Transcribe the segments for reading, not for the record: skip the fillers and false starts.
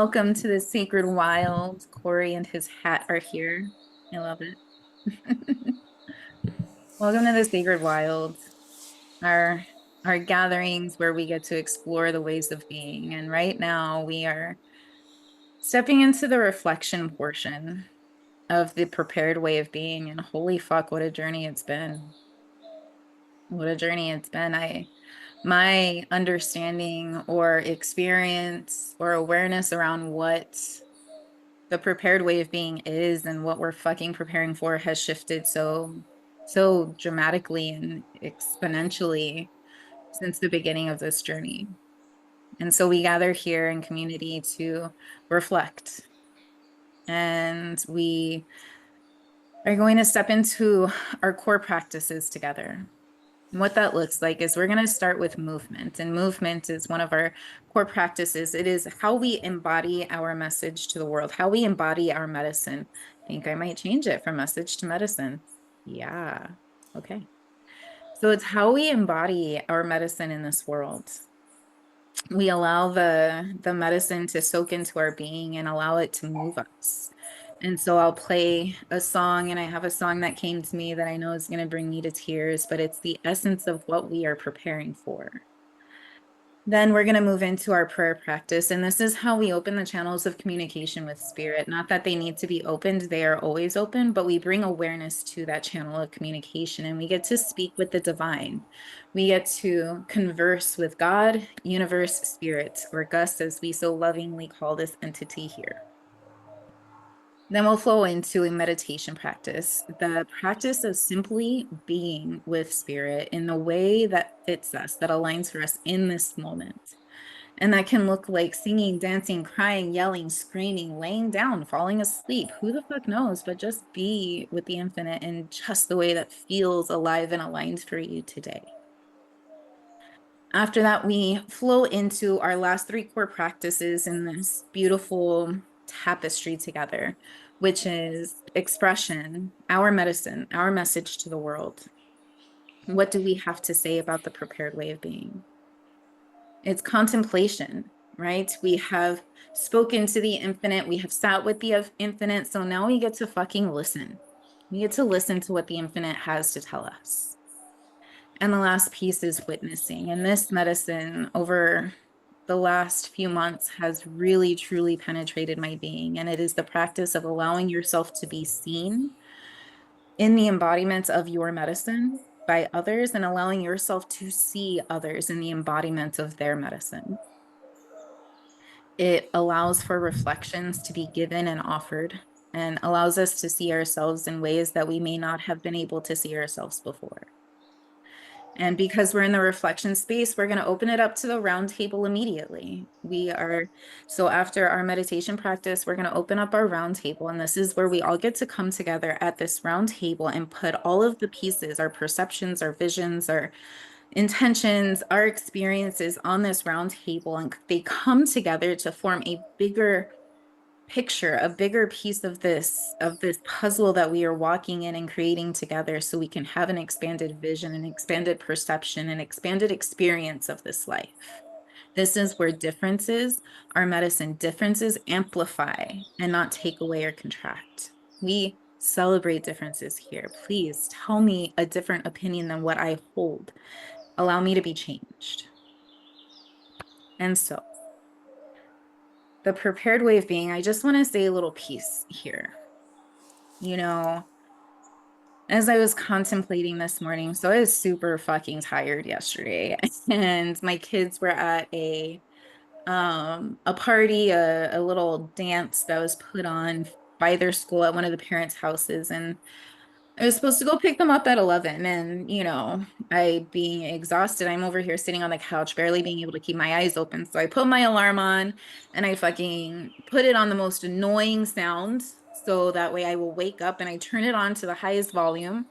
Welcome to the Sacred Wild. Corey and his hat are here. I love it. Welcome to the Sacred Wild, our our gatherings where we get to explore the ways of being. And right now we are stepping into the reflection portion of the prepared way of being. And holy fuck, what a journey it's been. What a journey it's been. My understanding or experience or awareness around what the prepared way of being is and what we're fucking preparing for has shifted so dramatically and exponentially since the beginning of this journey. And so we gather here in community to reflect. And we are going to step into our core practices together. And what that looks like is we're going to start with movement. And movement is one of our core practices. It is how we embody our message to the world, how we embody our medicine. I think I might change it from message to medicine. Yeah. Okay. So it's how we embody our medicine in this world. We allow the medicine to soak into our being and allow it to move us. And so I'll play a song, and I have a song that came to me that I know is going to bring me to tears, but it's the essence of what we are preparing for. Then we're going to move into our prayer practice. And this is how we open the channels of communication with spirit. Not that they need to be opened, they are always open, but we bring awareness to that channel of communication and we get to speak with the divine. We get to converse with God, universe, spirit, or Gus, as we so lovingly call this entity here. Then we'll flow into a meditation practice, the practice of simply being with spirit in the way that fits us, that aligns for us in this moment. And that can look like singing, dancing, crying, yelling, screaming, laying down, falling asleep. Who the fuck knows? But just be with the infinite in just the way that feels alive and aligned for you today. After that, we flow into our last three core practices in this beautiful tapestry together, which is expression, our medicine, our message to the world. What do we have to say about the prepared way of being? It's contemplation, right? We have spoken to the infinite, we have sat with the infinite, so now we get to fucking listen. We get to listen to what the infinite has to tell us. And the last piece is witnessing. And this medicine over the last few months has really, truly penetrated my being. And it is the practice of allowing yourself to be seen in the embodiment of your medicine by others and allowing yourself to see others in the embodiment of their medicine. It allows for reflections to be given and offered and allows us to see ourselves in ways that we may not have been able to see ourselves before. And because we're in the reflection space, we're going to open it up to the round table immediately. So after our meditation practice, we're going to open up our round table. And this is where we all get to come together at this round table and put all of the pieces, our perceptions, our visions, our intentions, our experiences on this round table. And they come together to form a bigger picture, a bigger piece of this puzzle that we are walking in and creating together so we can have an expanded vision, an expanded perception, an expanded experience of this life. This is where differences, our medicine differences, amplify and not take away or contract. We celebrate differences here. Please tell me a different opinion than what I hold. Allow me to be changed. And so the prepared way of being, I just want to say a little piece here. You know, as I was contemplating this morning, so I was super fucking tired yesterday, and my kids were at a party, a little dance that was put on by their school at one of the parents' houses, and I was supposed to go pick them up at 11, and I being exhausted, I'm over here sitting on the couch, barely being able to keep my eyes open. So I put my alarm on and I fucking put it on the most annoying sound so that way I will wake up, and I turn it on to the highest volume.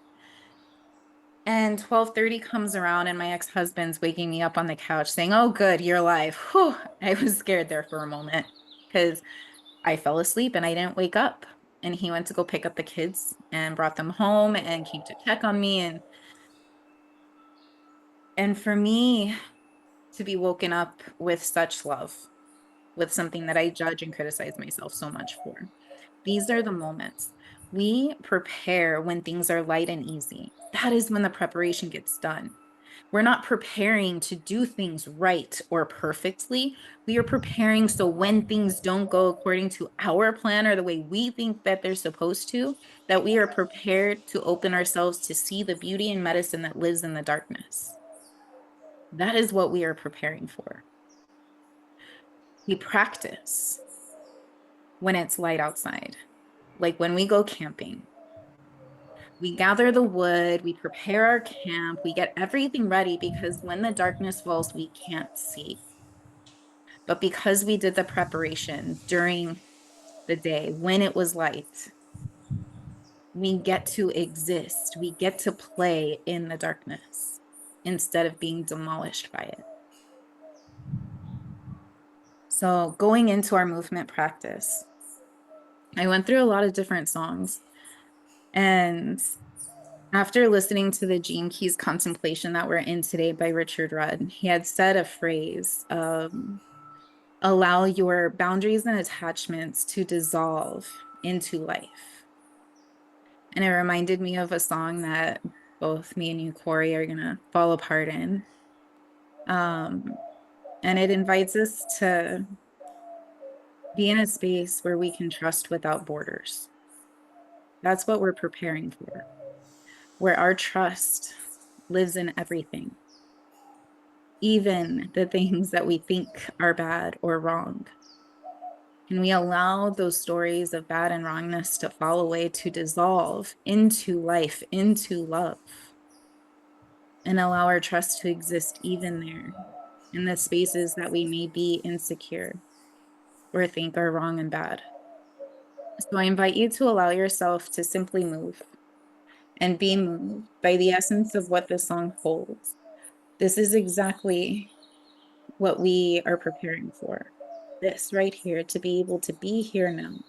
And 12:30 comes around and my ex-husband's waking me up on the couch saying, "Oh, good, you're alive." Whew. I was scared there for a moment because I fell asleep and I didn't wake up. And he went to go pick up the kids and brought them home and came to check on me. And for me to be woken up with such love, with something that I judge and criticize myself so much for. These are the moments. We prepare when things are light and easy. That is when the preparation gets done. We're not preparing to do things right or perfectly. We are preparing so when things don't go according to our plan or the way we think that they're supposed to, that we are prepared to open ourselves to see the beauty and medicine that lives in the darkness. That is what we are preparing for. We practice when it's light outside, like when we go camping. We gather the wood, we prepare our camp, we get everything ready because when the darkness falls, we can't see. But because we did the preparation during the day when it was light, we get to exist. We get to play in the darkness instead of being demolished by it. So going into our movement practice, I went through a lot of different songs. And after listening to the Gene Keys contemplation that we're in today by Richard Rudd, he had said a phrase, allow your boundaries and attachments to dissolve into life. And it reminded me of a song that both me and you, Corey, are going to fall apart in. And it invites us to be in a space where we can trust without borders. That's what we're preparing for, where our trust lives in everything, even the things that we think are bad or wrong. And we allow those stories of bad and wrongness to fall away, to dissolve into life, into love, and allow our trust to exist even there in the spaces that we may be insecure or think are wrong and bad. So I invite you to allow yourself to simply move and be moved by the essence of what this song holds. This is exactly what we are preparing for. This right here, to be able to be here now,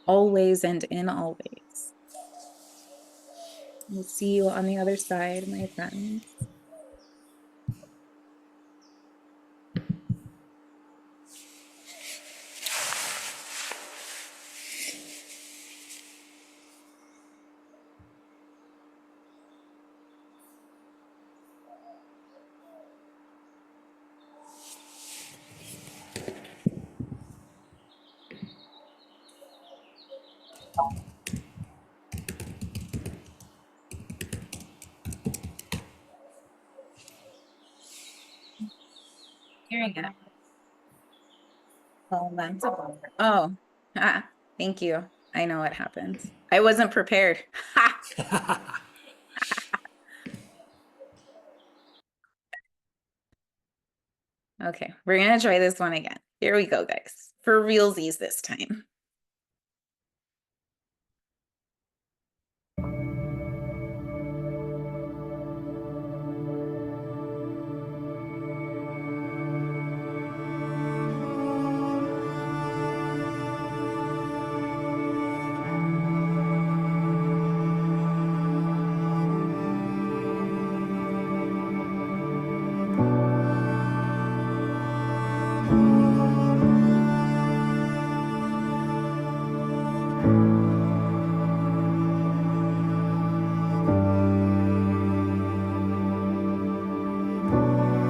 always and in always. We'll see you on the other side, my friends. Hearing it. Oh, that's a bummer. Oh, thank you. I know what happened. I wasn't prepared. Ha! Okay, we're gonna try this one again. Here we go, guys. For realsies this time.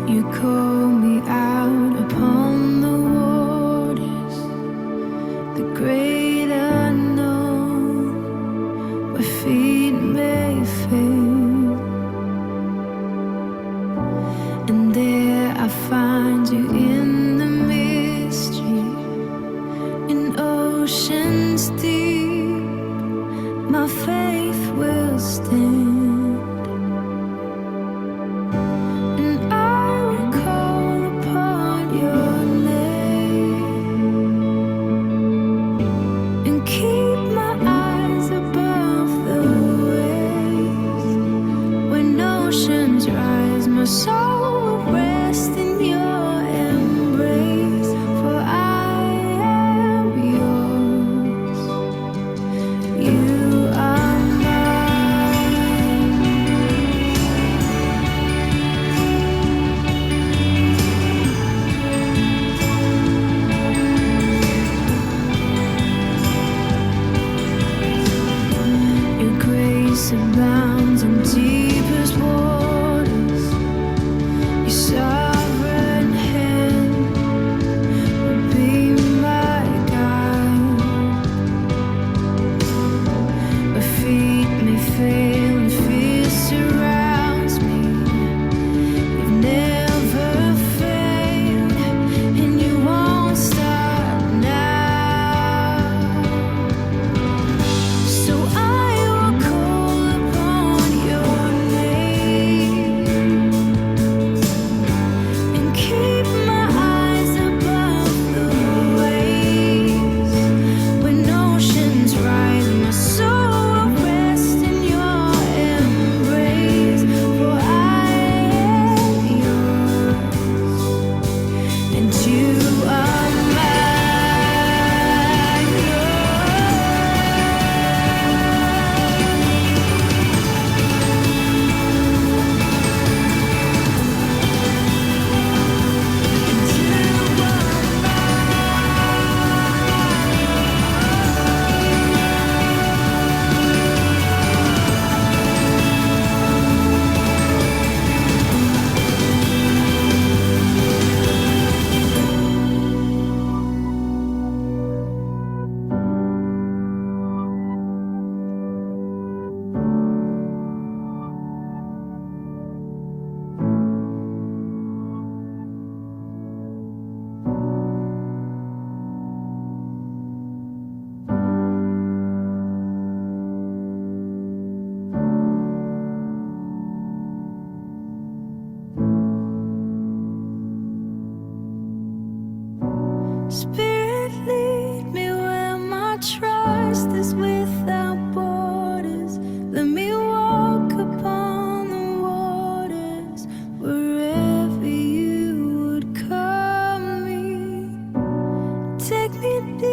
You call me out upon the waters, the great unknown, where feet may fail. And there I find you in the mystery, in oceans deep, my faith will stand. My soul will rest in your embrace, for I am yours. You are mine.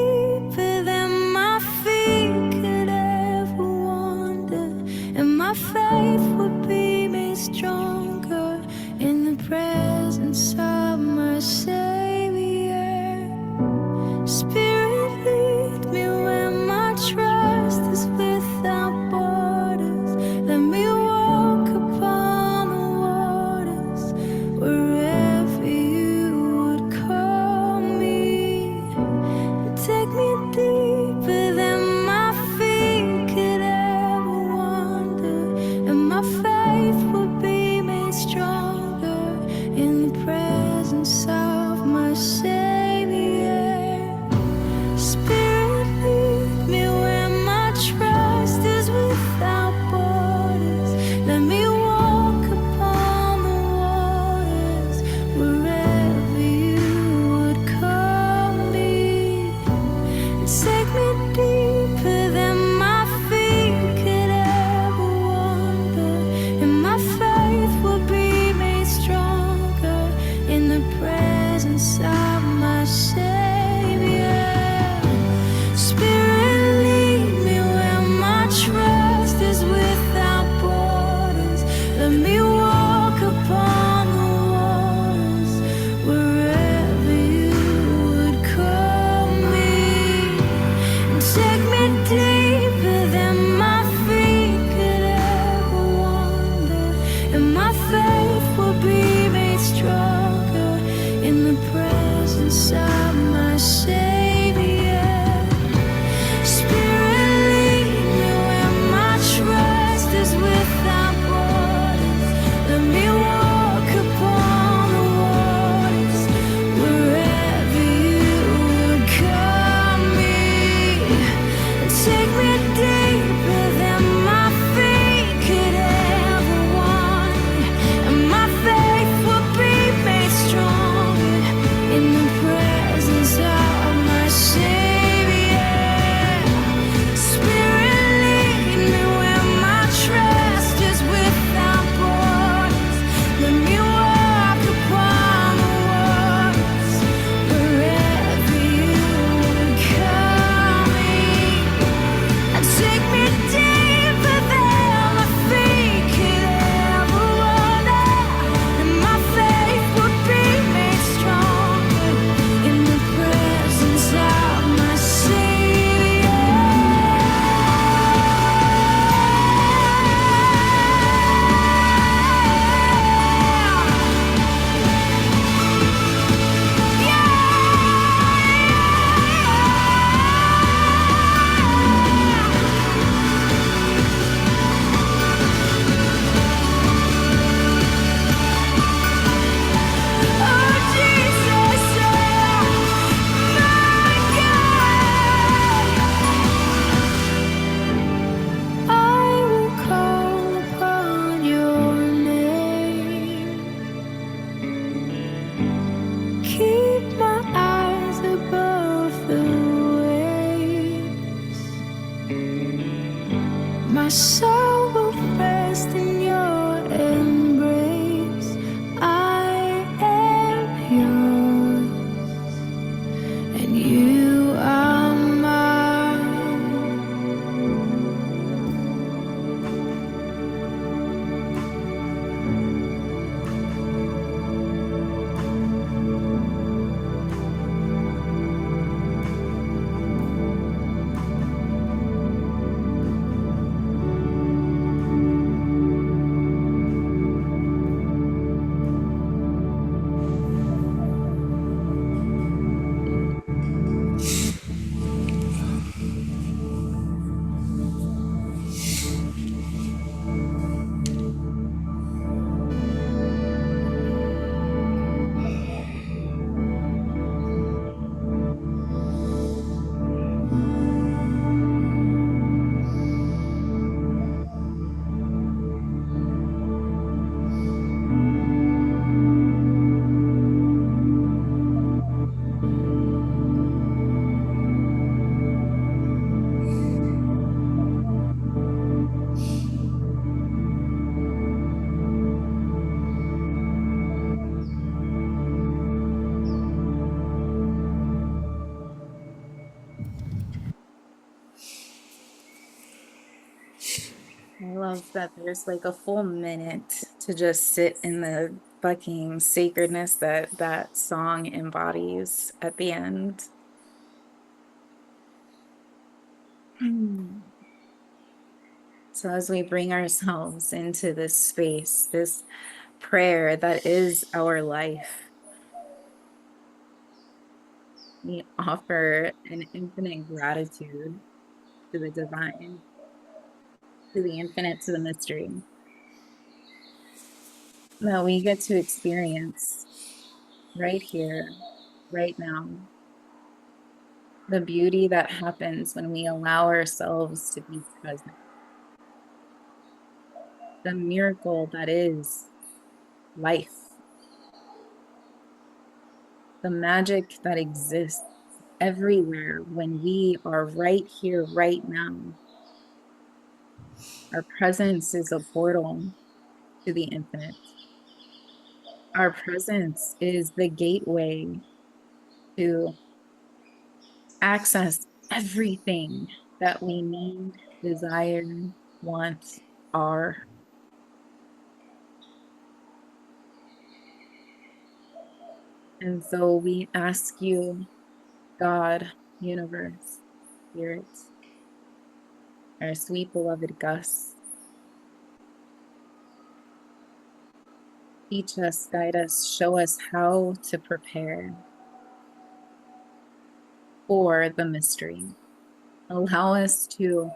deeper than my feet could ever wander, and my faith would be made stronger in the presence of my Savior. Spirit, lead me where my trust is without borders. Let me walk upon the waters wherever you would call me. Take me deeper than my feet could ever wander, and my faith will be made stronger in the presence of my Savior. Spirit, lead me where my trust is without borders. Let me walk upon the waters wherever you would call me. Take me deeper than my feet could ever wander, and my faith will be made stronger in the presence of my Savior. Spirit, lead me where my trust is without borders. Let me walk upon the waters wherever you would call me. Take me deeper than my feet could ever wander, and my faith will be made stronger in the presence of my Savior. Spirit, lead me where my trust is without borders. Let me walk upon the waters wherever you would call me. Take me deeper than my feet could ever wander, and my faith will be made stronger in the presence of my Savior. Spirit, lead me where my trust is without borders. Let me walk upon the waters wherever you would call me. Take me deeper than my feet could ever wander, and my faith would be made stronger in the presence of my Savior. Oh Jesus, my God, I will call upon your name. Keep my eyes above the waves. My soul will rest in your embrace. I am yours, and you are mine. I love that there's like a full minute to just sit in the fucking sacredness that that song embodies at the end. So as we bring ourselves into this space, this prayer that is our life, we offer an infinite gratitude to the divine, to the infinite, to the mystery that we get to experience right here, right now. The beauty that happens when we allow ourselves to be present, the miracle that is life, the magic that exists everywhere when we are right here, right now. Our presence is a portal to the infinite. Our presence is the gateway to access everything that we need, desire, want, are. And so we ask you, God, universe, spirit, our sweet beloved Gus, teach us, guide us, show us how to prepare for the mystery. Allow us to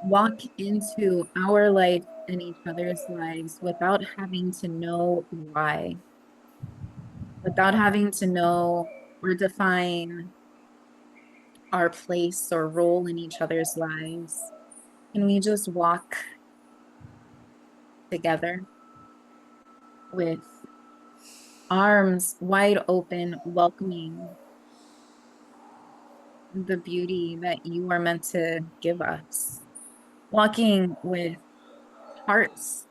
walk into our life and each other's lives without having to know why, without having to know or define our place or role in each other's lives. Can we just walk together with arms wide open, welcoming the beauty that you are meant to give us, walking with hearts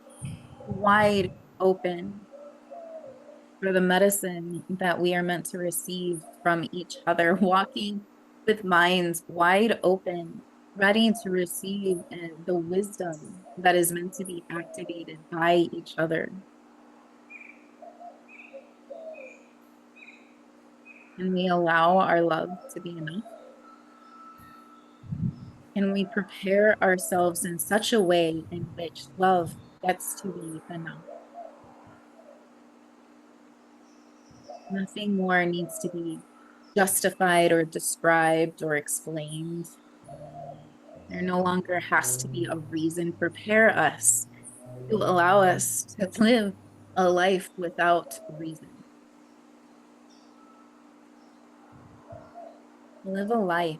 wide open for the medicine that we are meant to receive from each other, walking with minds wide open, ready to receive the wisdom that is meant to be activated by each other. And we allow our love to be enough. And we prepare ourselves in such a way in which love gets to be enough. Nothing more needs to be justified or described or explained. There no longer has to be a reason. Prepare us to allow us to live a life without reason. Live a life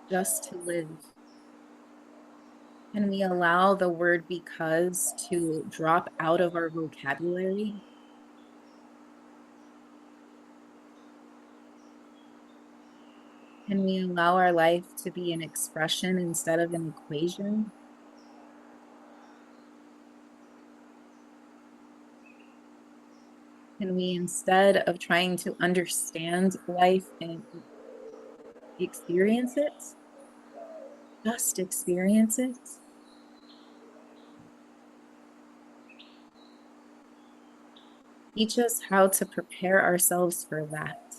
just to live. Can we allow the word because to drop out of our vocabulary? Can we allow our life to be an expression instead of an equation? Can we, instead of trying to understand life and experience it, just experience it? Teach us how to prepare ourselves for that.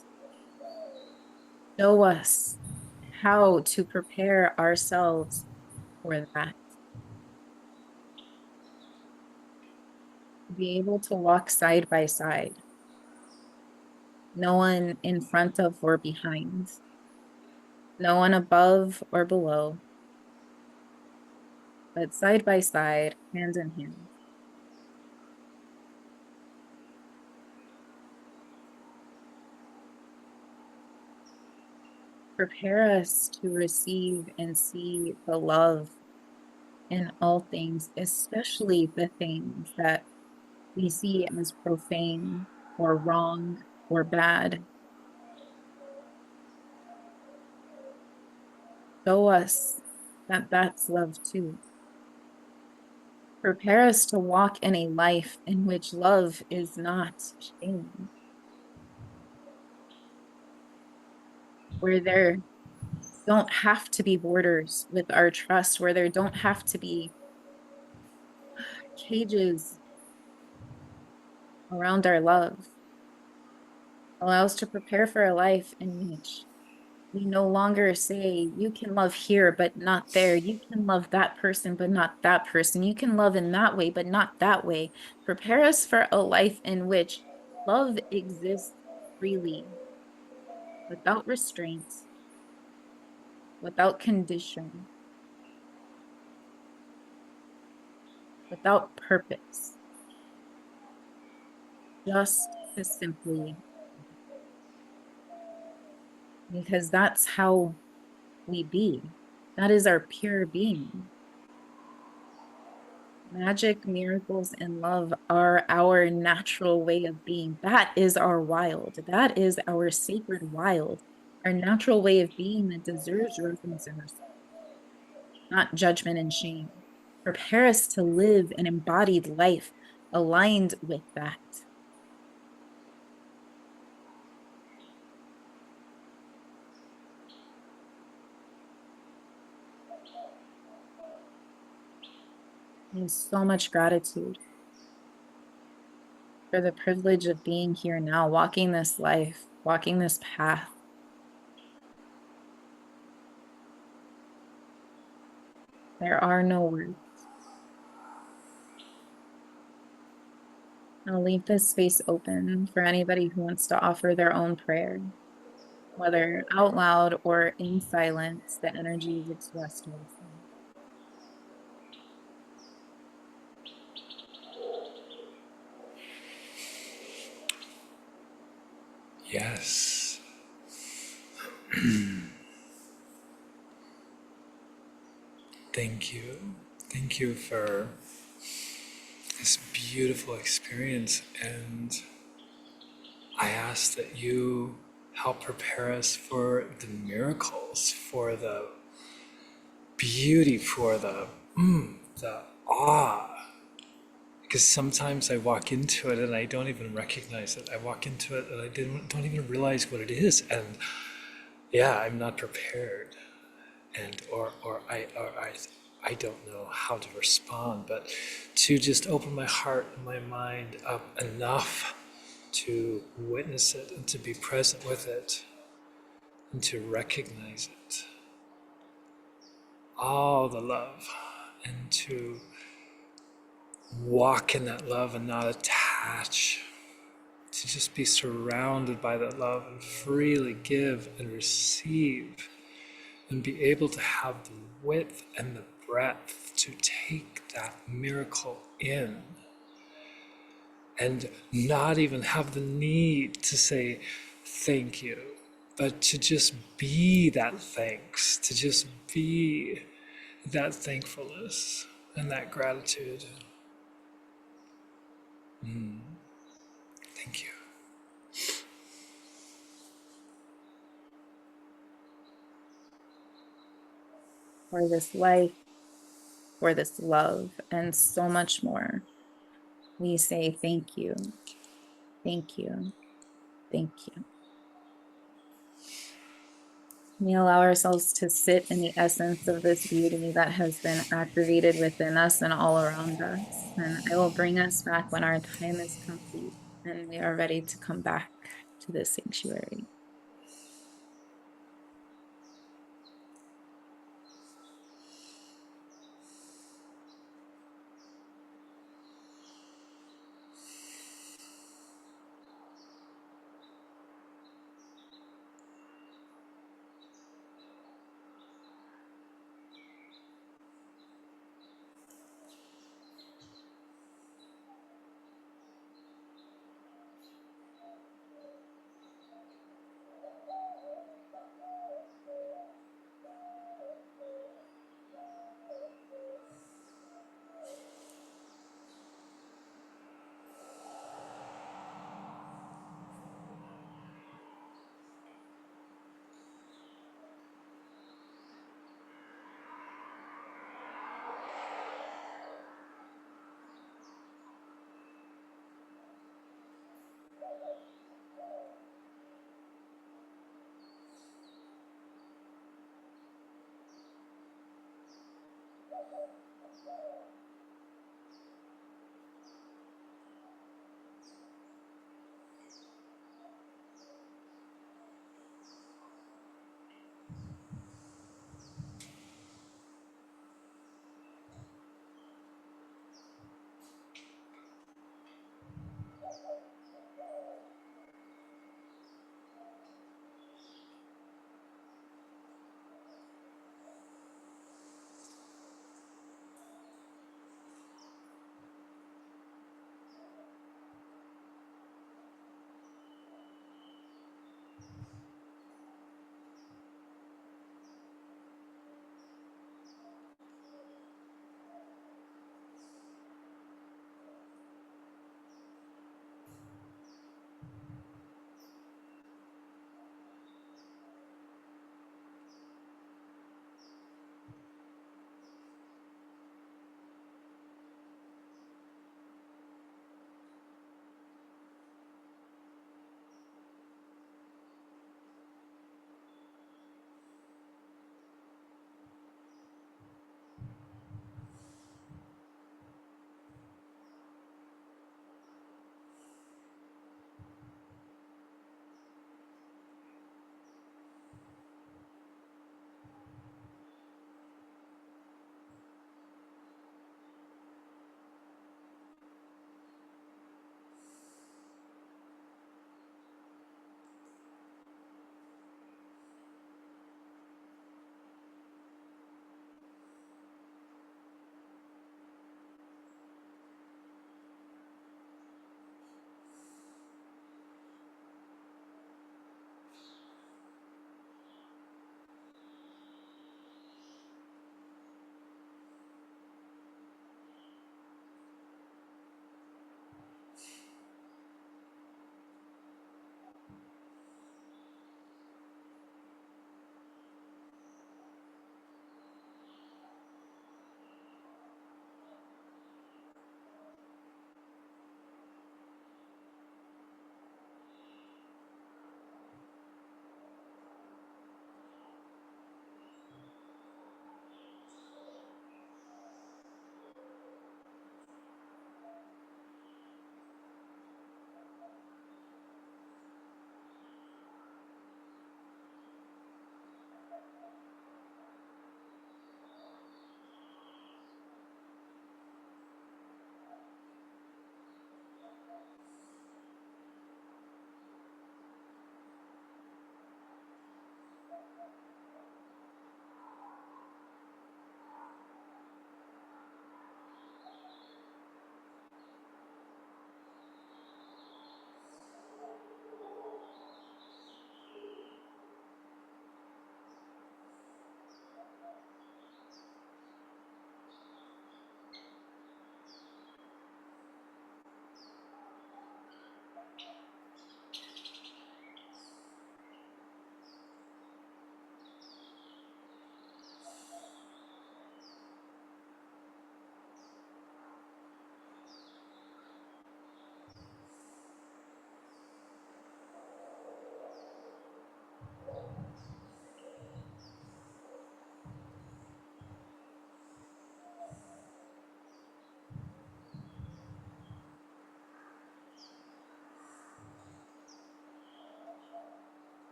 Show us how to prepare ourselves for that. To be able to walk side by side, no one in front of or behind, no one above or below, but side by side, hand in hand. Prepare us to receive and see the love in all things, especially the things that we see as profane or wrong or bad. Show us that that's love too. Prepare us to walk in a life in which love is not shame, where there don't have to be borders with our trust, where there don't have to be cages around our love. Allow us to prepare for a life in which we no longer say, you can love here, but not there. You can love that person, but not that person. You can love in that way, but not that way. Prepare us for a life in which love exists freely, without restraints, without condition, without purpose, just to simply, because that's how we be. That is our pure being. Magic, miracles, and love are our natural way of being. That is our wild. That is our sacred wild, our natural way of being that deserves reverence and respect, not judgment and shame. Prepare us to live an embodied life aligned with that. And so much gratitude for the privilege of being here now, walking this life, walking this path. There are no words. I'll leave this space open for anybody who wants to offer their own prayer, whether out loud or in silence, the energy is expressed with them. Yes. Thank you. Thank you for this beautiful experience. And I ask that you help prepare us for the miracles, for the beauty, for the awe. Because sometimes I walk into it and I don't even recognize it. I walk into it and I don't even realize what it is. And yeah, I'm not prepared. And I don't know how to respond, but to just open my heart and my mind up enough to witness it and to be present with it and to recognize it, all the love, and to walk in that love and not attach, to just be surrounded by that love and freely give and receive, and be able to have the width and the breadth to take that miracle in, and not even have the need to say thank you, but to just be that thanks, to just be that thankfulness and that gratitude. Thank you. For this life, for this love, and so much more. We say thank you, thank you, thank you. We allow ourselves to sit in the essence of this beauty that has been activated within us and all around us. And I will bring us back when our time is complete and we are ready to come back to this sanctuary.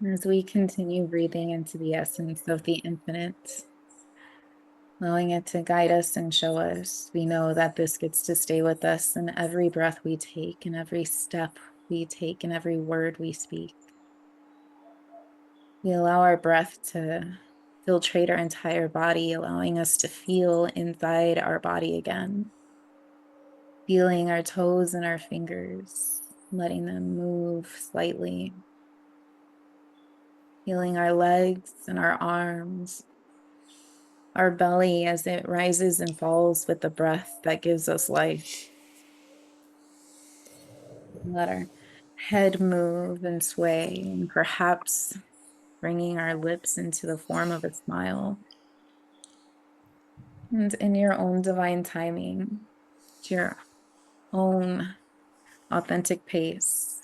As we continue breathing into the essence of the infinite, allowing it to guide us and show us, we know that this gets to stay with us in every breath we take, in every step we take, in every word we speak. We allow our breath to filtrate our entire body, allowing us to feel inside our body again, feeling our toes and our fingers, letting them move slightly, feeling our legs and our arms, our belly as it rises and falls with the breath that gives us life. Let our head move and sway, and perhaps bringing our lips into the form of a smile. And in your own divine timing, to your own authentic pace,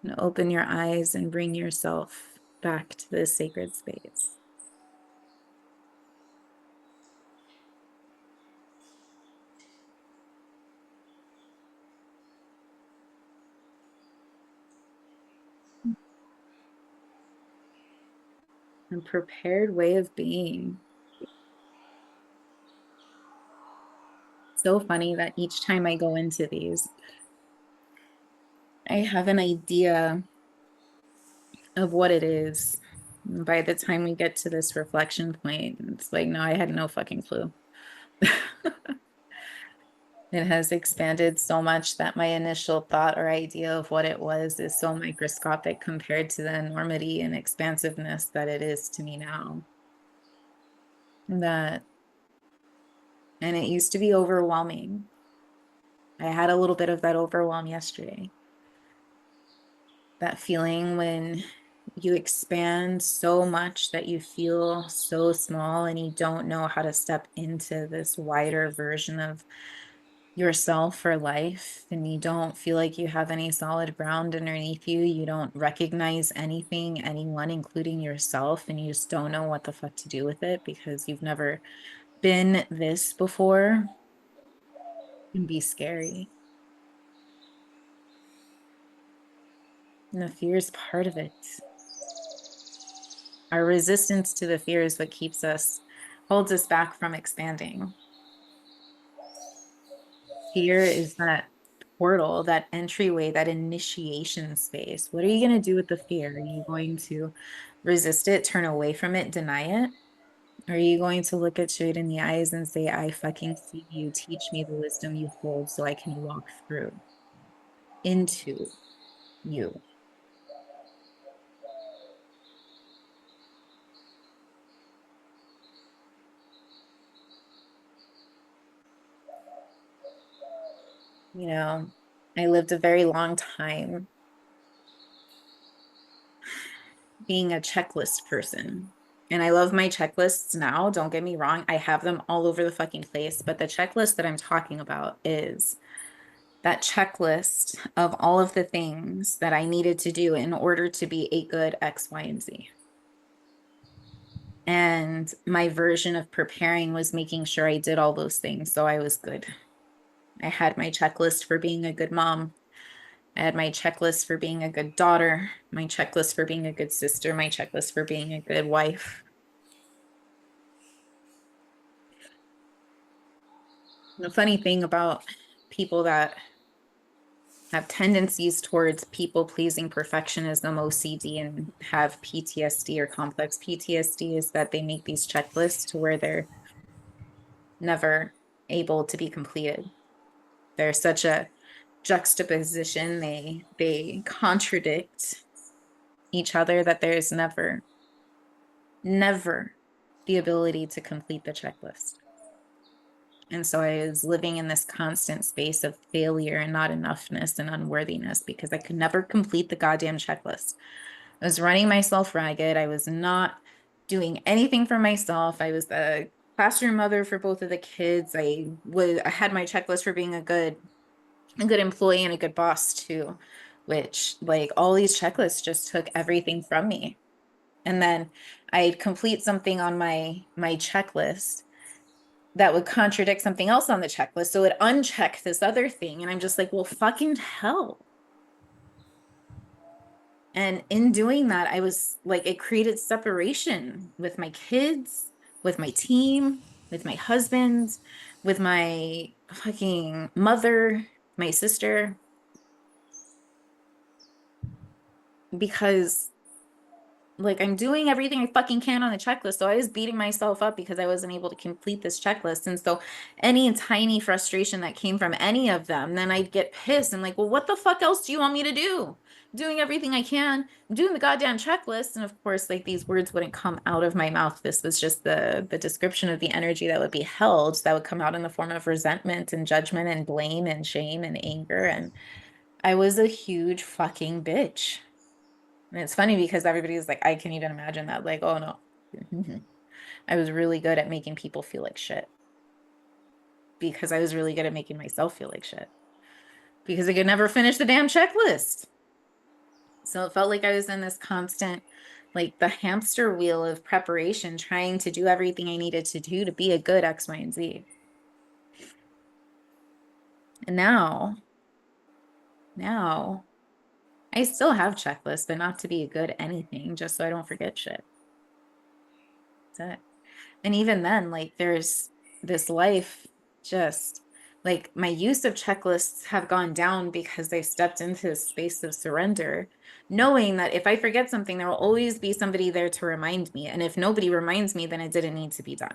and open your eyes and bring yourself back to this sacred space. A prepared way of being. So funny that each time I go into these, I have an idea of what it is. And by the time we get to this reflection point, it's like, no, I had no fucking clue. It has expanded so much that my initial thought or idea of what it was is so microscopic compared to the enormity and expansiveness that it is to me now. That, and it used to be overwhelming. I had a little bit of that overwhelm yesterday. That feeling when you expand so much that you feel so small and you don't know how to step into this wider version of yourself for life, and you don't feel like you have any solid ground underneath you. You don't recognize anything, anyone, including yourself, and you just don't know what the fuck to do with it because you've never been this before. It can be scary. And the fear is part of it. Our resistance to the fear is what keeps us, holds us back from expanding. Fear is that portal, that entryway, that initiation space. What are you going to do with the fear? Are you going to resist it, turn away from it, deny it? Are you going to look it straight in the eyes and say, I fucking see you, teach me the wisdom you hold so I can walk through into you? You know, I lived a very long time being a checklist person. And I love my checklists now. Don't get me wrong. I have them all over the fucking place. But the checklist that I'm talking about is that checklist of all of the things that I needed to do in order to be a good X, Y, and Z. And my version of preparing was making sure I did all those things so I was good. I had my checklist for being a good mom. I had my checklist for being a good daughter, my checklist for being a good sister, my checklist for being a good wife. The funny thing about people that have tendencies towards people-pleasing perfectionism, OCD, and have PTSD or complex PTSD is that they make these checklists to where they're never able to be completed. They're such a juxtaposition, they contradict each other that there's never the ability to complete the checklist. And so I was living in this constant space of failure and not enoughness and unworthiness because I could never complete the goddamn checklist. I was running myself ragged. I was not doing anything for myself. I was the classroom mother for both of the kids. I had my checklist for being a good employee and a good boss too, which like all these checklists just took everything from me. And then I'd complete something on my checklist that would contradict something else on the checklist. So it uncheck this other thing. And I'm just like, well, fucking hell. And in doing that, I was like, it created separation with my kids, with my team, with my husband, with my fucking mother, my sister, because like I'm doing everything I fucking can on the checklist. So I was beating myself up because I wasn't able to complete this checklist. And so any tiny frustration that came from any of them, then I'd get pissed and like, well, what the fuck else do you want me to do? I'm doing everything I can. I'm doing the goddamn checklist. And of course, like these words wouldn't come out of my mouth. This was just the description of the energy that would be held that would come out in the form of resentment and judgment and blame and shame and anger. And I was a huge fucking bitch. And it's funny because everybody's like, I can even imagine that. Like, oh no. I was really good at making people feel like shit because I was really good at making myself feel like shit because I could never finish the damn checklist. So it felt like I was in this constant, like the hamster wheel of preparation, trying to do everything I needed to do to be a good X, Y, and Z. And now I still have checklists, but not to be a good anything, just so I don't forget shit. That's it. And even then, like there's this life just like my use of checklists have gone down because I stepped into this space of surrender, knowing that if I forget something, there will always be somebody there to remind me. And if nobody reminds me, then it didn't need to be done.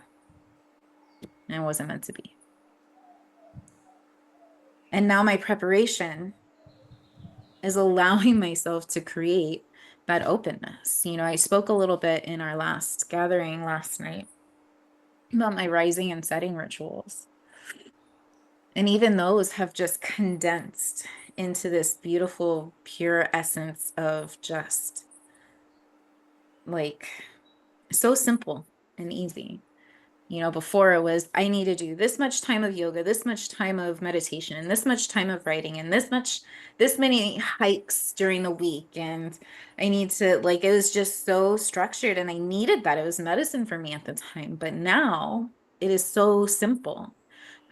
And it wasn't meant to be. And now my preparation is allowing myself to create that openness. You know, I spoke a little bit in our last gathering last night about my rising and setting rituals. And even those have just condensed into this beautiful, pure essence of just like so simple and easy. You know, before it was, I need to do this much time of yoga, this much time of meditation, and this much time of writing, and this many hikes during the week. And I need to, like, it was just so structured and I needed that. It was medicine for me at the time. But now it is so simple.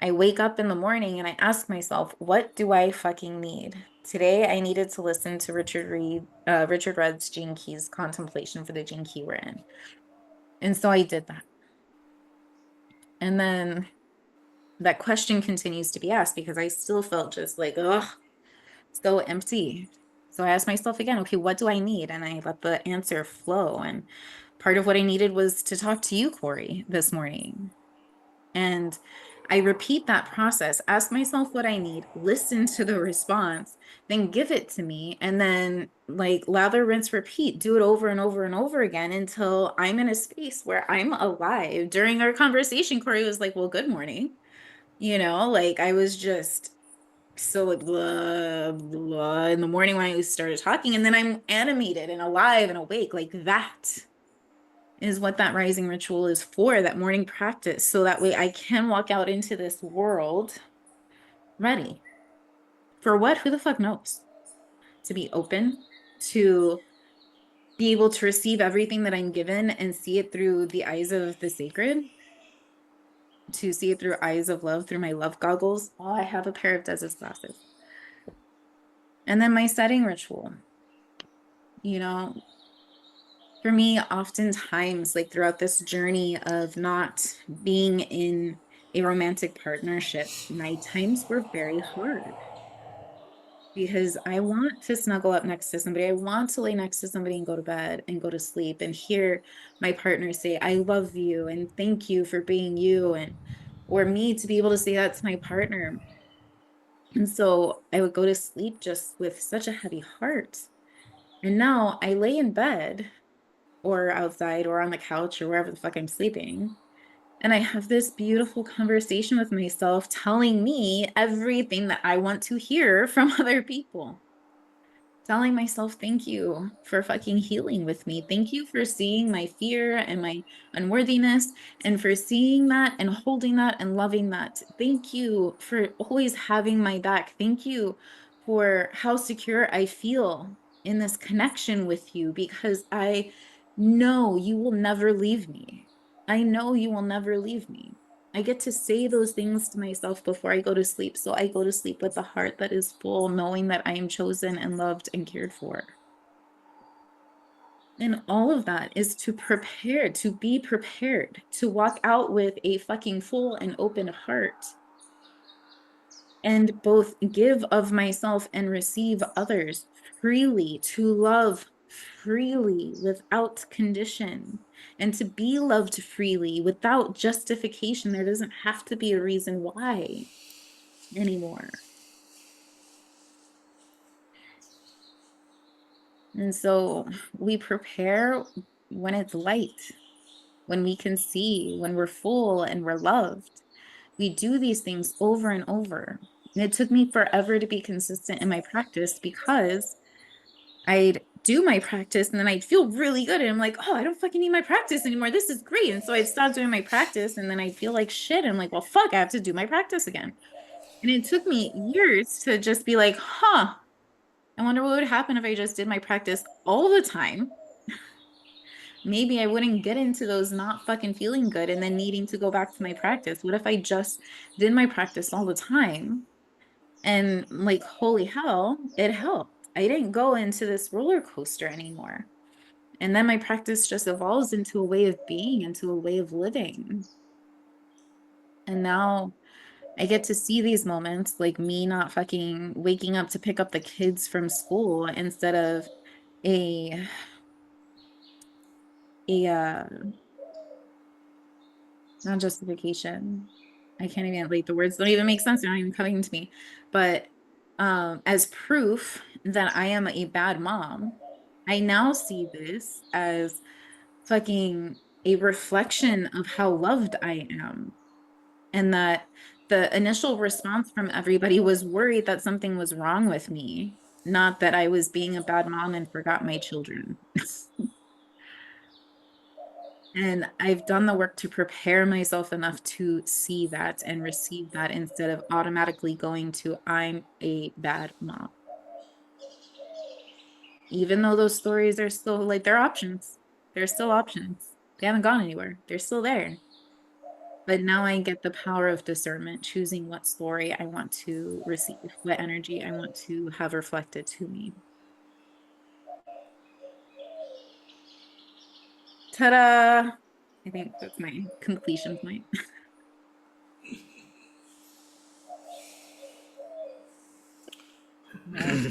I wake up in the morning and I ask myself, what do I fucking need? Today I needed to listen to Richard Rudd's Gene Keys Contemplation for the Gene Key we're in. And so I did that. And then that question continues to be asked because I still felt just like, oh, so empty. So I asked myself again, okay, what do I need? And I let the answer flow. And part of what I needed was to talk to you, Corey, this morning. And I repeat that process, ask myself what I need, listen to the response, then give it to me, and then like lather, rinse, repeat, do it over and over and over again until I'm in a space where I'm alive. During our conversation, Corey was like, well, good morning. You know, like I was just so like blah, blah in the morning when I started talking, and then I'm animated and alive and awake like that is what that rising ritual is for, that morning practice. So that way I can walk out into this world ready for what? Who the fuck knows? To be open, to be able to receive everything that I'm given and see it through the eyes of the sacred, to see it through eyes of love, through my love goggles. Oh, I have a pair of Des's glasses. And then my setting ritual, you know, for me, oftentimes, like throughout this journey of not being in a romantic partnership, night times were very hard because I want to snuggle up next to somebody. I want to lay next to somebody and go to bed and go to sleep and hear my partner say, I love you and thank you for being you. And, or me to be able to say that to my partner. And so I would go to sleep just with such a heavy heart. And now I lay in bed or outside or on the couch or wherever the fuck I'm sleeping. And I have this beautiful conversation with myself telling me everything that I want to hear from other people. Telling myself, thank you for fucking healing with me. Thank you for seeing my fear and my unworthiness and for seeing that and holding that and loving that. Thank you for always having my back. Thank you for how secure I feel in this connection with you because I know you will never leave me. I know you will never leave me. I get to say those things to myself before I go to sleep. So I go to sleep with a heart that is full, knowing that I am chosen and loved and cared for. And all of that is to prepare, to be prepared, to walk out with a fucking full and open heart and both give of myself and receive others freely, to love freely without condition, and to be loved freely without justification. There doesn't have to be a reason why anymore. And so we prepare when it's light, when we can see, when we're full and we're loved. We do these things over and over. And it took me forever to be consistent in my practice because I'd do my practice and then I'd feel really good. And I'm like, oh, I don't fucking need my practice anymore. This is great. And so I'd stop doing my practice and then I'd feel like shit. I'm like, well, fuck, I have to do my practice again. And it took me years to just be like, huh, I wonder what would happen if I just did my practice all the time. Maybe I wouldn't get into those not fucking feeling good and then needing to go back to my practice. What if I just did my practice all the time? And like, holy hell, it helped. I didn't go into this roller coaster anymore. And then my practice just evolves into a way of being, into a way of living. And now I get to see these moments like me not fucking waking up to pick up the kids from school instead of a a not justification. I can't even like the words don't even make sense. They're not even coming to me. But as proof that I am a bad mom, I now see this as fucking a reflection of how loved I am. And that the initial response from everybody was worried that something was wrong with me, not that I was being a bad mom and forgot my children. And I've done the work to prepare myself enough to see that and receive that instead of automatically going to, I'm a bad mom. Even though those stories are still like, they're options. They're still options. They haven't gone anywhere. They're still there. But now I get the power of discernment, choosing what story I want to receive, what energy I want to have reflected to me. Ta-da! I think that's my completion point. Yeah.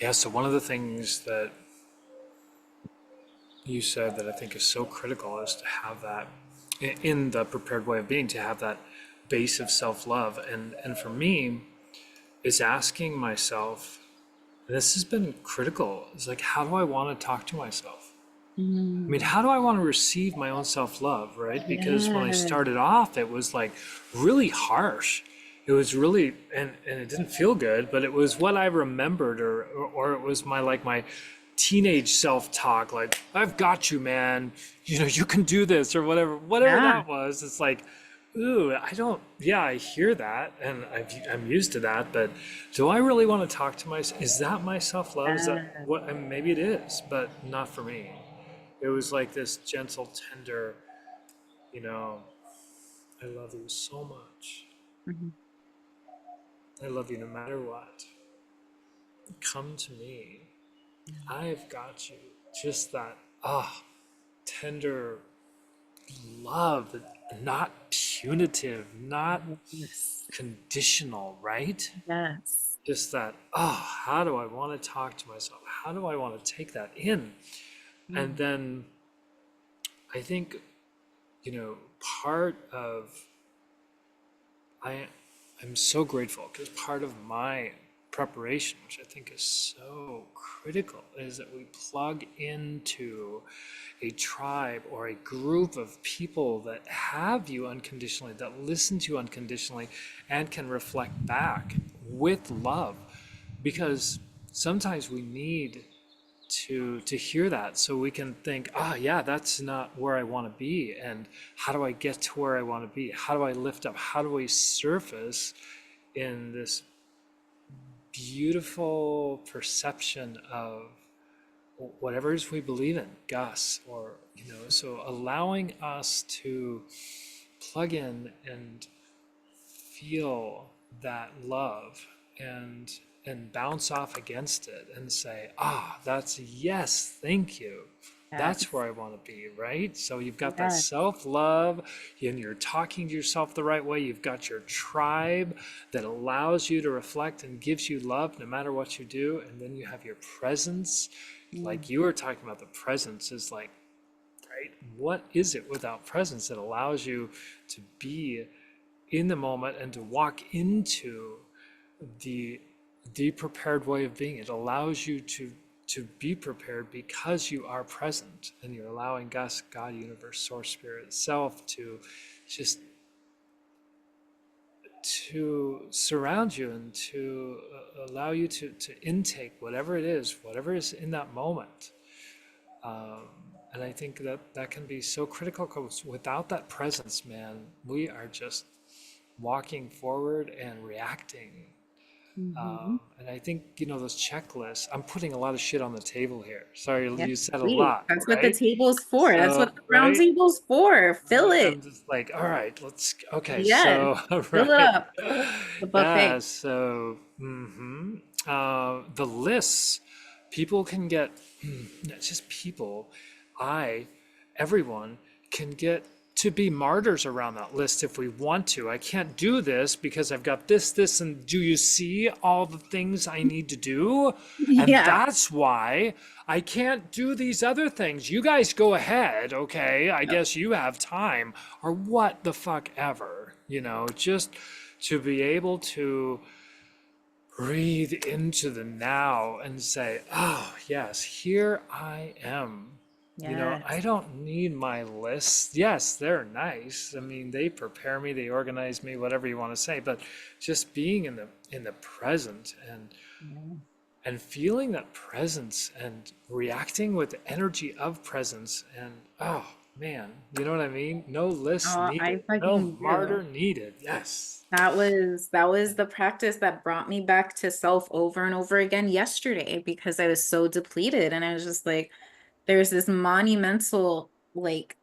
Yeah, so one of the things that you said that I think is so critical is to have that in the prepared way of being, to have that base of self-love. And for me, is asking myself, and this has been critical, is like, how do I want to talk to myself? I mean, Mm, how do I want to receive my own self-love, right? Because when I yeah. started off, it was like really harsh. It was really, and it didn't feel good, but it was what I remembered, or it was my teenage self-talk, like, I've got you, man. You know, you can do this, or whatever Yeah. that was. It's like, ooh, yeah, I hear that, and I'm used to that, but do I really want to talk to myself? Is that my self-love? Is that Yeah. what, and maybe it is, but not for me. It was like this gentle, tender, you know, I love you so much. Mhm. I love you no matter what. Come to me. I've got you. Just that, tender love, not punitive, not Yes. conditional, right? Yes. Just that, how do I want to talk to myself? How do I want to take that in? And Mm. then I think, part of I I'm so grateful because part of my preparation, which I think is so critical, is that we plug into a tribe or a group of people that have you unconditionally, that listen to you unconditionally, and can reflect back with love. Because sometimes we need to hear that so we can think, yeah, that's not where I want to be, and how do I get to where I want to be? How do I lift up? How do I surface in this beautiful perception of whatever it is we believe in, Gus, or so allowing us to plug in and feel that love and bounce off against it and say, that's yes, thank you. That's Yes. where I want to be, right? So you've got that Yes. self-love and you're talking to yourself the right way. You've got your tribe that allows you to reflect and gives you love no matter what you do. And then you have your presence. Like Mm. you were talking about, the presence is like, right? What is it without presence that allows you to be in the moment and to walk into the prepared way of being? It allows you to be prepared because you are present and you're allowing Gus, God, universe, source, spirit itself to just to surround you and to allow you to intake whatever is in that moment. And I think that that can be so critical because without that presence, man, we are just walking forward and reacting. Mhm. And I think, those checklists, I'm putting a lot of shit on the table here. Sorry, Yes, you said a please. lot, That's what the right? table's for. That's what So, the round right? table's for. Fill it. I'm just like, all right, okay, Yes. so, all Fill right. up the Yeah, buffet. so, the lists, people can get, not just people, I, everyone can get to be martyrs around that list if we want to. I can't do this because I've got this, and do you see all the things I need to do? And Yeah. that's why I can't do these other things. You guys go ahead, okay? I guess you have time, or what the fuck ever, just to be able to breathe into the now and say, oh, yes, here I am. I Yes. don't need my lists. Yes, they're nice. I mean, they prepare me, they organize me, whatever you want to say, but just being in the present Yeah. and feeling that presence and reacting with the energy of presence and oh man, you know what I mean? No list Oh, I needed. No fucking do. martyr needed. Yes. That was the practice that brought me back to self over and over again yesterday because I was so depleted and I was just like, there's this monumental, like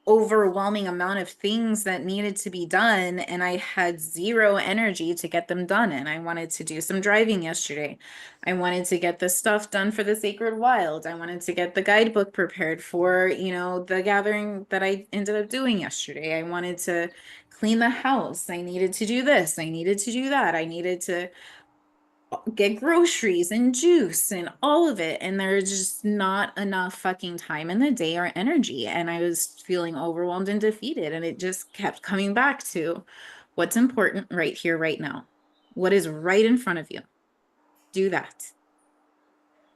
overwhelming amount of things that needed to be done, and I had zero energy to get them done. And I wanted to do some driving yesterday. I wanted to get the stuff done for the Sacred Wild. I wanted to get the guidebook prepared for, the gathering that I ended up doing yesterday. I wanted to clean the house. I needed to do this. I needed to do that. I needed to get groceries and juice and all of it. And there's just not enough fucking time in the day or energy. And I was feeling overwhelmed and defeated. And it just kept coming back to what's important right here, right now. What is right in front of you? Do that.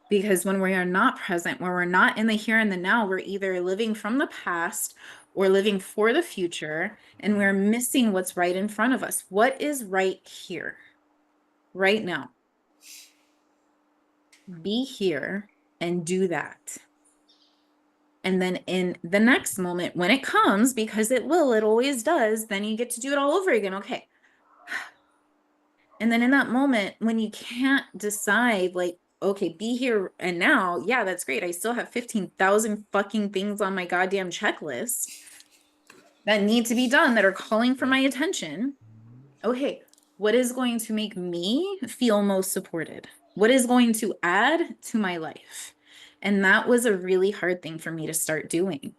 Because when we are not present, when we're not in the here and the now, we're either living from the past or living for the future, and we're missing what's right in front of us. What is right here, right now? Be here and do that. And then in the next moment, when it comes, because it will, it always does, then you get to do it all over again. Okay. And then in that moment, when you can't decide, like, okay, be here and now, yeah, that's great. I still have 15,000 fucking things on my goddamn checklist that need to be done that are calling for Yeah. my attention. Okay, what is going to make me feel most supported? What is going to add to my life? And that was a really hard thing for me to start doing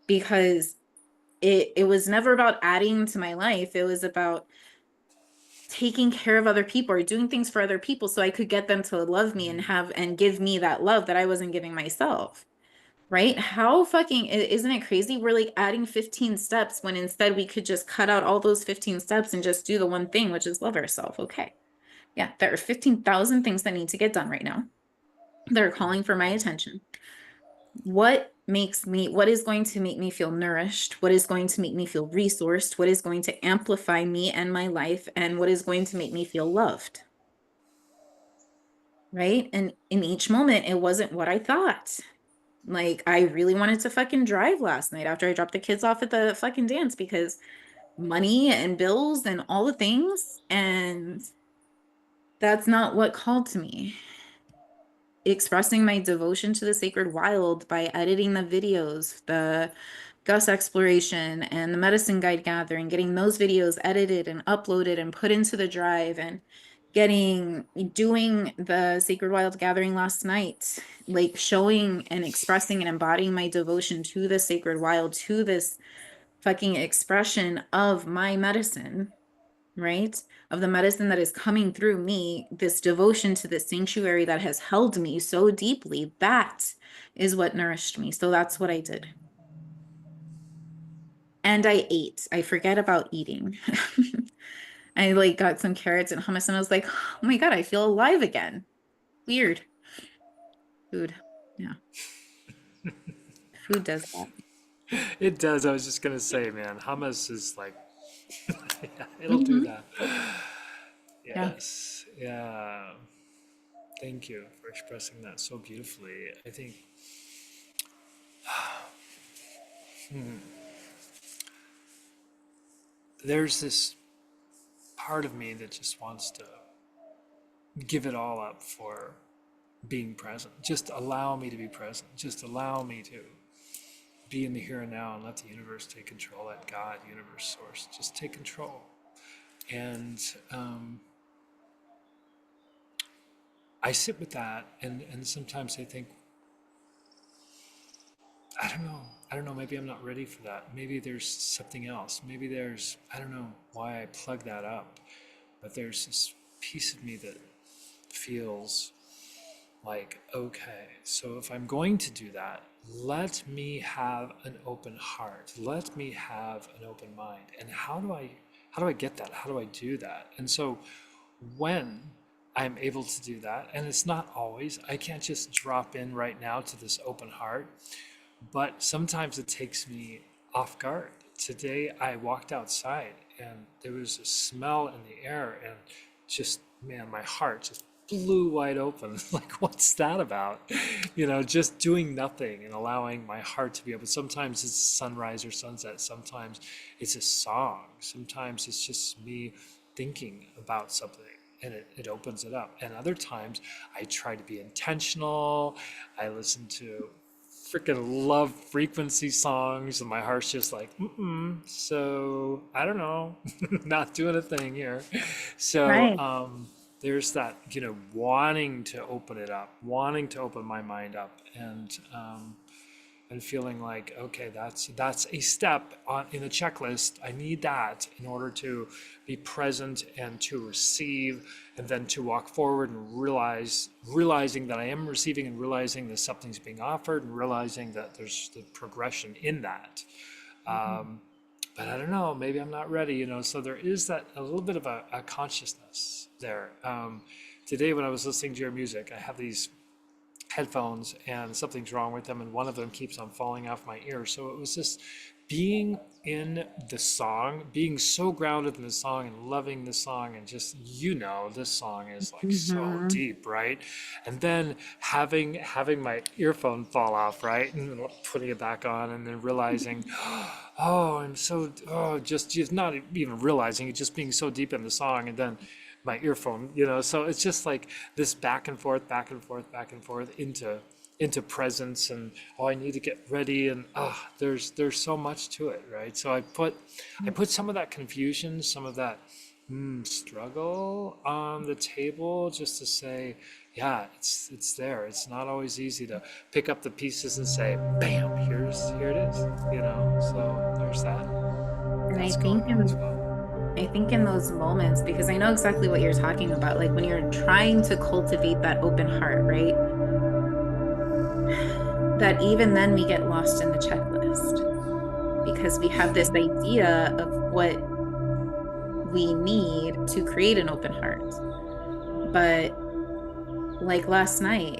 because it was never about adding to my life. It was about taking care of other people or doing things for other people so I could get them to love me and have and give me that love that I wasn't giving myself. Right? How fucking isn't it crazy? We're like adding 15 steps when instead we could just cut out all those 15 steps and just do the one thing, which is love ourselves. Okay. Yeah, there are 15,000 things that need to get done right now. They're calling for my attention. What is going to make me feel nourished? What is going to make me feel resourced? What is going to amplify me and my life? And what is going to make me feel loved? Right? And in each moment, it wasn't what I thought. Like, I really wanted to fucking drive last night after I dropped the kids off at the fucking dance because money and bills and all the things. And that's not what called to me. Expressing my devotion to the sacred wild by editing the videos, the Gus exploration and the medicine guide gathering, getting those videos edited and uploaded and put into the drive and doing the sacred wild gathering last night, like showing and expressing and embodying my devotion to the sacred wild, to this fucking expression of my medicine, right? Of the medicine that is coming through me, this devotion to this sanctuary that has held me so deeply, that is what nourished me. So that's what I did. And I ate. I forget about eating. I like got some carrots and hummus and I was like, oh my God, I feel alive again. Weird. Food. Yeah. Food does that. It does. I was just gonna say, man, hummus is like Yeah, it'll do Hmm. that. Yeah. Yes. Yeah. Thank you for expressing that so beautifully. I think there's this part of me that just wants to give it all up for being present. Just allow me to be present. Just allow me to be in the here and now and let the universe take control. Let God, universe, source, just take control. And I sit with that, and sometimes I think, I don't know. I don't know. Maybe I'm not ready for that. Maybe there's something else. Maybe there's, I don't know why I plug that up, but there's this piece of me that feels like, okay, so if I'm going to do that, let me have an open heart. Let me have an open mind. And how do I get that? How do I do that? And so when I'm able to do that, and it's not always, I can't just drop in right now to this open heart, but sometimes it takes me off guard. Today I walked outside and there was a smell in the air, and just, man, my heart just blew wide open. Like, what's that about? Just doing nothing and allowing my heart to be open. Sometimes it's sunrise or sunset. Sometimes it's a song. Sometimes it's just me thinking about something, and it opens it up. And other times I try to be intentional. I listen to freaking love frequency songs, and my heart's just like, so I don't know, not doing a thing here. So Right. there's that, wanting to open it up, wanting to open my mind up, and feeling like, okay, that's a step in the checklist. I need that in order to be present and to receive, and then to walk forward and realizing that I am receiving, and realizing that something's being offered, and realizing that there's the progression in that. Um, but I don't know, maybe I'm not ready, So there is that a little bit of a consciousness there. Today, when I was listening to your music, I have these headphones and something's wrong with them, and one of them keeps on falling off my ear. So it was just being in the song, being so grounded in the song and loving the song, and just, this song is like so Hmm. deep, right? And then having my earphone fall off, right? And then putting it back on, and then realizing, oh, I'm so, oh, just not even realizing it, just being so deep in the song, and then my earphone, so it's just like this back and forth, back and forth, back and forth into presence. And, oh, I need to get ready, and there's so much to it, right? So I put some of that confusion, some of that struggle on the table, just to say, yeah, it's there. It's not always easy to pick up the pieces and say, bam, here it is, So there's that. And That's going on as well. I think in those moments, because I know exactly what you're talking about, like when you're trying to cultivate that open heart, right? That even then we get lost in the checklist because we have this idea of what we need to create an open heart. But like last night,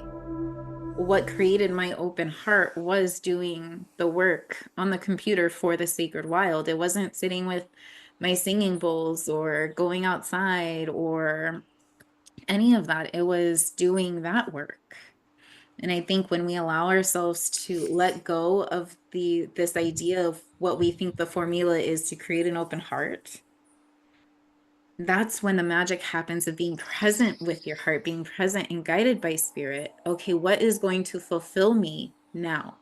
what created my open heart was doing the work on the computer for the sacred wild. It wasn't sitting with my singing bowls or going outside or any of that. It was doing that work. And I think when we allow ourselves to let go of this idea of what we think the formula is to create an open heart, that's when the magic happens of being present with your heart, being present and guided by spirit. Okay, what is going to fulfill me now?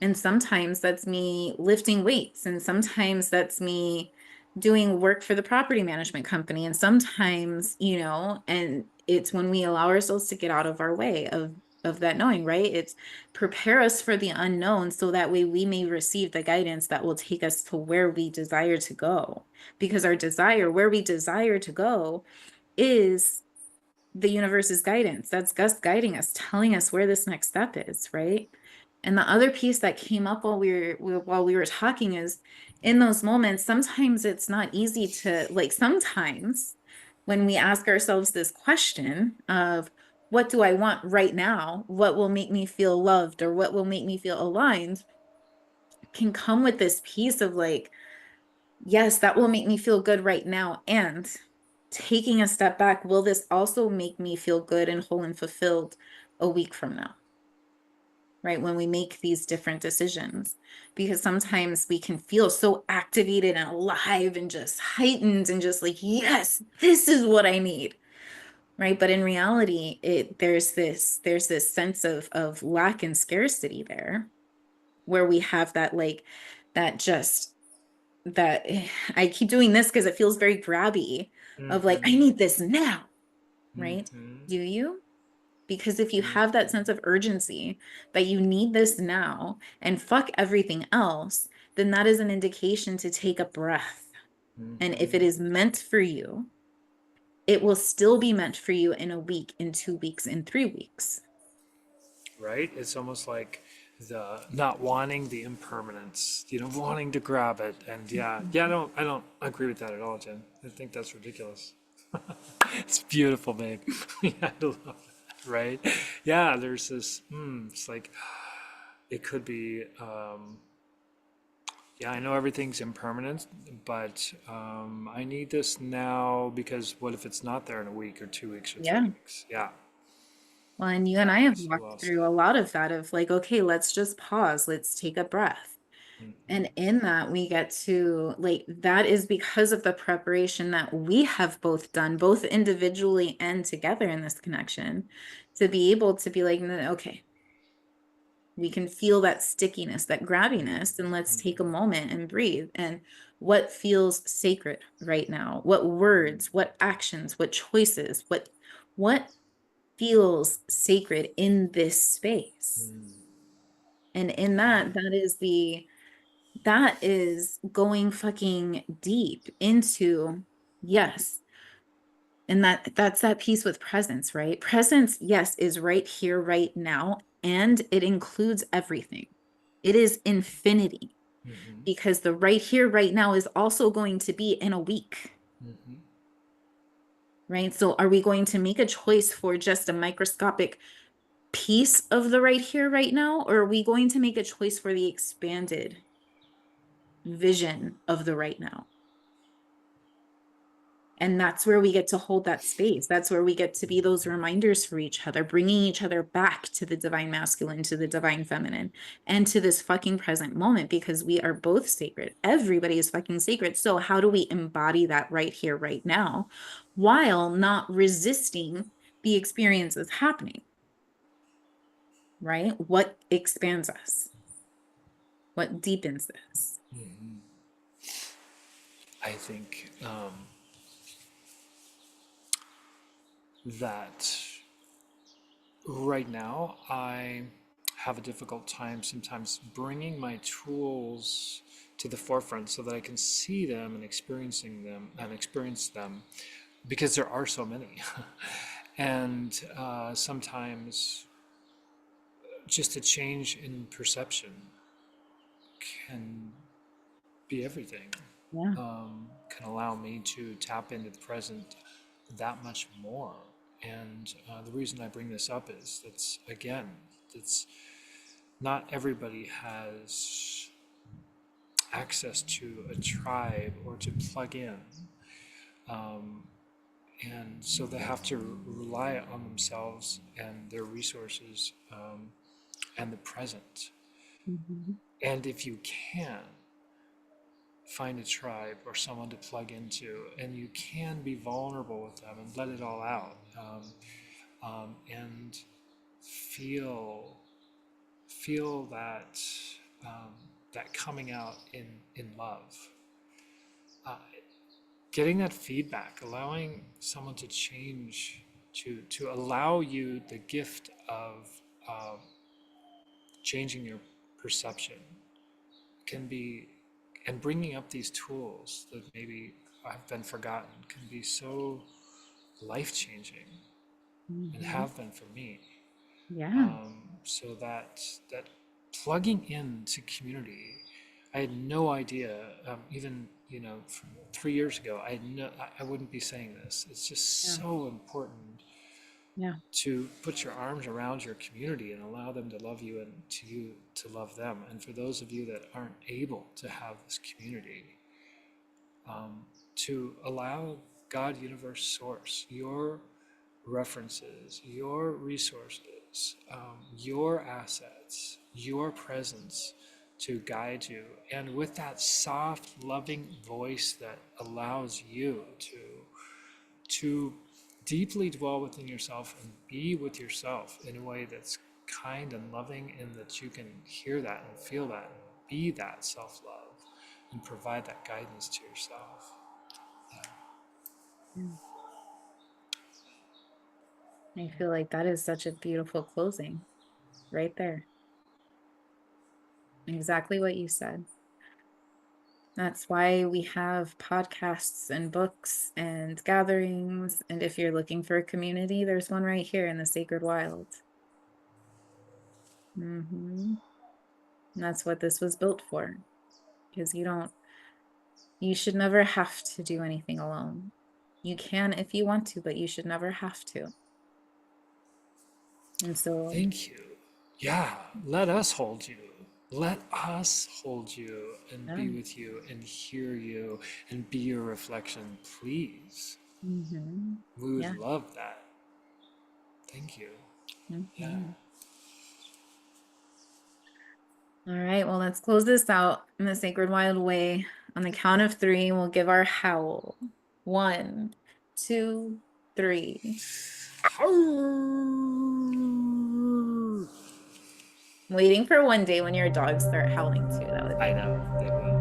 And sometimes that's me lifting weights, and sometimes that's me doing work for the property management company. And sometimes, and it's when we allow ourselves to get out of our way of that knowing, right? It's prepare us for the unknown so that way we may receive the guidance that will take us to where we desire to go. Because our desire, where we desire to go, is the universe's guidance. That's Gus guiding us, telling us where this next step is, right? And the other piece that came up while we were talking is in those moments, sometimes it's not easy to like sometimes when we ask ourselves this question of what do I want right now? What will make me feel loved or what will make me feel aligned? Can come with this piece of like, Yes, that will make me feel good right now. And taking a step back, will this also make me feel good and whole and fulfilled a week from now? Right? When we make these different decisions, because sometimes we can feel so activated and alive and just heightened and just like, yes, this is what I need. Right. But in reality, there's this sense of lack and scarcity there where we have that like that just that I keep doing this because it feels very grabby of like, I Mm-hmm. need this now, right? Mm-hmm. Do you? Because if you have that sense Mm-hmm. of urgency that you need this now and fuck everything else, then that is an indication to take a breath. And if it Mm-hmm. is meant for you, it will still be meant for you in a week, in 2 weeks, in 3 weeks. Right? It's almost like the not wanting the impermanence, wanting to grab it. And yeah, I don't agree with that at all, Jen. I think that's ridiculous. It's beautiful, babe. Yeah, I love that. Right? Yeah, there's this. It's like it could be. Yeah, I know everything's impermanent, but I need this now because what if it's not there in a week or 2 weeks or three Yeah. weeks? Yeah, Well, and you and yeah, I have so walked well said. through a lot of that of like, okay, let's just pause, let's take a breath. Hmm. And in that, we get to like, that is because of the preparation that we have both done, both individually and together in this connection, to be able to be like, "No, no, okay, we can feel that stickiness, that grabbiness, and let's take a moment and breathe. And what feels sacred right now? What words, what actions, what choices, what feels sacred in this space?" And in that, that is going fucking deep into, yes. And that's that piece with presence, right? Presence, yes, is right here, right now, and it includes everything. It is infinity Hmm. because the right here, right now is also going to be in a week, Hmm. right? So are we going to make a choice for just a microscopic piece of the right here, right now, or are we going to make a choice for the expanded vision of the right now? And that's where we get to hold that space. That's where we get to be those reminders for each other, bringing each other back to the divine masculine, to the divine feminine, and to this fucking present moment because we are both sacred. Everybody is fucking sacred. So, how do we embody that right here, right now, while not resisting the experiences happening, right? What expands us? What deepens this? I think that right now I have a difficult time sometimes bringing my tools to the forefront so that I can see them and experience them because there are so many. And sometimes just a change in perception can be everything, Yeah. can allow me to tap into the present that much more. And the reason I bring this up is that's not everybody has access to a tribe or to plug in. And so they have to rely on themselves and their resources and the present. Mhm. And if you can, find a tribe or someone to plug into, and you can be vulnerable with them and let it all out, and feel feel um, that coming out in love, uh, getting that feedback, allowing someone to change, to allow you the gift of uh, changing your perception can be, and bringing up these tools that maybe have been forgotten can be so life changing and Mhm. have been for me. Yeah. So that plugging into community, I had no idea. Even 3 years ago, I wouldn't be saying this. It's just Yeah. so important Yeah. to put your arms around your community and allow them to love you and to you to love them. And for those of you that aren't able to have this community, to allow God, universe, source, your references, your resources, your assets, your presence to guide you. And with that soft, loving voice that allows you to deeply dwell within yourself and be with yourself in a way that's kind and loving, and that you can hear that and feel that and be that self love and provide that guidance to yourself. Mm. I feel like that is such a beautiful closing right there. Exactly what you said. That's why we have podcasts and books and gatherings. And if you're looking for a community, there's one right here in the Sacred Wild. And that's what this was built for. Because you should never have to do anything alone. You can if you want to, but you should never have to. And so, Thank you. Yeah, let us hold you. Let us hold you and yeah. be with you and hear you and be your reflection, please. We would Yeah. love that. Thank you. Yeah. Mhm. All right, well, let's close this out in the Sacred Wild way. On the count of three, we'll give our howl. One, two, three. Waiting for one day when your dogs start howling too. That would I be know they will.